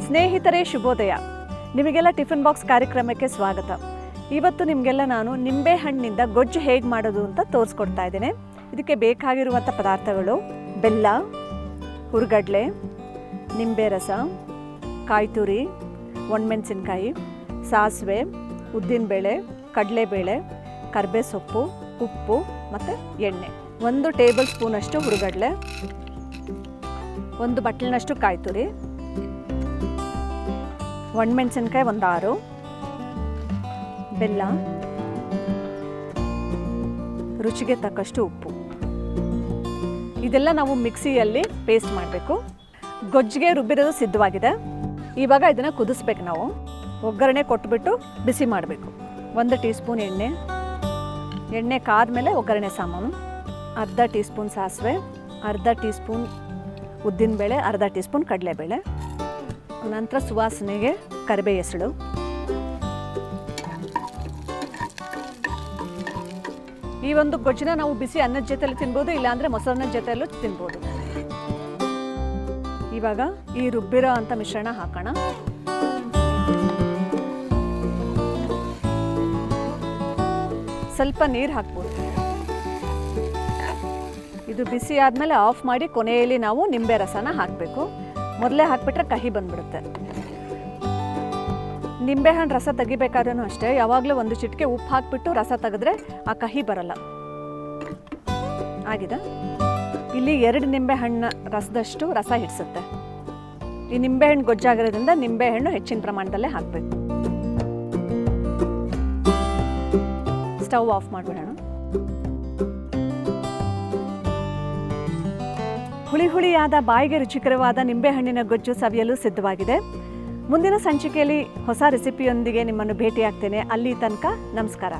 ಸ್ನೇಹಿತರೇ ಶುಭೋದಯ. ನಿಮಗೆಲ್ಲ ಟಿಫಿನ್ ಬಾಕ್ಸ್ ಕಾರ್ಯಕ್ರಮಕ್ಕೆ ಸ್ವಾಗತ. ಇವತ್ತು ನಿಮಗೆಲ್ಲ ನಾನು ನಿಂಬೆ ಹಣ್ಣಿಂದ ಗೊಜ್ಜು ಹೇಗೆ ಮಾಡೋದು ಅಂತ ತೋರಿಸ್ಕೊಡ್ತಾ ಇದ್ದೇನೆ. ಇದಕ್ಕೆ ಬೇಕಾಗಿರುವಂಥ ಪದಾರ್ಥಗಳು ಬೆಲ್ಲ, ಹುರುಗಡ್ಲೆ, ನಿಂಬೆ ರಸ, ಕಾಯಿ ತುರಿ, ಒಣಮೆಣಸಿನ್ಕಾಯಿ, ಸಾಸಿವೆ, ಉದ್ದಿನಬೇಳೆ, ಕಡಲೆಬೇಳೆ, ಕರಿಬೇವು ಸೊಪ್ಪು, ಉಪ್ಪು ಮತ್ತು ಎಣ್ಣೆ. 1 ಟೇಬಲ್ ಸ್ಪೂನಷ್ಟು ಹುರುಗಡ್ಲೆ, 1 ಬಟ್ಲಿನಷ್ಟು ಕಾಯಿ ತುರಿ, ಒಣಮೆಣಸಿನ್ಕಾಯಿ 6, ಬೆಲ್ಲ, ರುಚಿಗೆ ತಕ್ಕಷ್ಟು ಉಪ್ಪು. ಇದೆಲ್ಲ ನಾವು ಮಿಕ್ಸಿಯಲ್ಲಿ ಪೇಸ್ಟ್ ಮಾಡಬೇಕು. ಗೊಜ್ಜಿಗೆ ರುಬ್ಬಿರೋದು ಸಿದ್ಧವಾಗಿದೆ. ಇವಾಗ ಇದನ್ನು ಕುದಿಸ್ಬೇಕು. ನಾವು ಒಗ್ಗರಣೆ ಕೊಟ್ಬಿಟ್ಟು ಬಿಸಿ ಮಾಡಬೇಕು. 1 ಟೀ ಸ್ಪೂನ್ ಎಣ್ಣೆ ಕಾದ್ಮೇಲೆ ಒಗ್ಗರಣೆ ಸಾಮಾನು, ಅರ್ಧ ಟೀ ಸ್ಪೂನ್ ಸಾಸಿವೆ, ಅರ್ಧ ಟೀ ಸ್ಪೂನ್ ಉದ್ದಿನಬೇಳೆ, ಅರ್ಧ ಟೀ ಸ್ಪೂನ್ ಕಡಲೆಬೇಳೆ, ನಂತರ ಸುವಾಸನೆಗೆ ಕರಿಬೇವು ಹೆಸಳು, ಈ ಒಂದು ಗೊಜ್ಜನ್ನ ನಾವು ಬಿಸಿ ಅನ್ನದ ಜೊತೆಯಲ್ಲಿ ತಿನ್ಬೋದು, ಇಲ್ಲಾಂದರೆ ಮೊಸರನ್ನ ಜೊತೆಯಲ್ಲೂ ತಿನ್ಬೋದು. ಇವಾಗ ಈ ರುಬ್ಬಿರೋ ಅಂಥ ಮಿಶ್ರಣ ಹಾಕೋಣ. ಸ್ವಲ್ಪ ನೀರು ಹಾಕ್ಬೋದು. ಇದು ಬಿಸಿ ಆದಮೇಲೆ ಆಫ್ ಮಾಡಿ ಕೊನೆಯಲ್ಲಿ ನಾವು ನಿಂಬೆ ರಸನ ಹಾಕಬೇಕು. ಮೊದಲೇ ಹಾಕಿಬಿಟ್ರೆ ಕಹಿ ಬಂದ್ಬಿಡುತ್ತೆ. ನಿಂಬೆಹಣ್ಣು ರಸ ತೆಗಿಬೇಕಾದ್ರೂ ಅಷ್ಟೇ, ಯಾವಾಗಲೂ 1 ಚಿಟಿಕೆ ಉಪ್ಪು ಹಾಕಿಬಿಟ್ಟು ರಸ ತೆಗೆದ್ರೆ ಆ ಕಹಿ ಬರಲ್ಲ. ಆಗಿದೆ. ಇಲ್ಲಿ 2 ನಿಂಬೆಹಣ್ಣು ರಸದಷ್ಟು ರಸ ಹಿಡಿಸುತ್ತೆ. ಈ ನಿಂಬೆಹಣ್ಣು ಗೊಜ್ಜಾಗಿರೋದ್ರಿಂದ ನಿಂಬೆಹಣ್ಣು ಹೆಚ್ಚಿನ ಪ್ರಮಾಣದಲ್ಲೇ ಹಾಕಬೇಕು. ಸ್ಟವ್ ಆಫ್ ಮಾಡಿಬಿಡೋಣ. ಹುಳಿಯಾದ ಬಾಯಿಗೆ ರುಚಿಕರವಾದ ನಿಂಬೆಹಣ್ಣಿನ ಗೊಜ್ಜು ಸವಿಯಲು ಸಿದ್ಧವಾಗಿದೆ. ಮುಂದಿನ ಸಂಚಿಕೆಯಲ್ಲಿ ಹೊಸ ರೆಸಿಪಿಯೊಂದಿಗೆ ನಿಮ್ಮನ್ನು ಭೇಟಿಯಾಗ್ತೇನೆ. ಅಲ್ಲಿ ತನಕ ನಮಸ್ಕಾರ.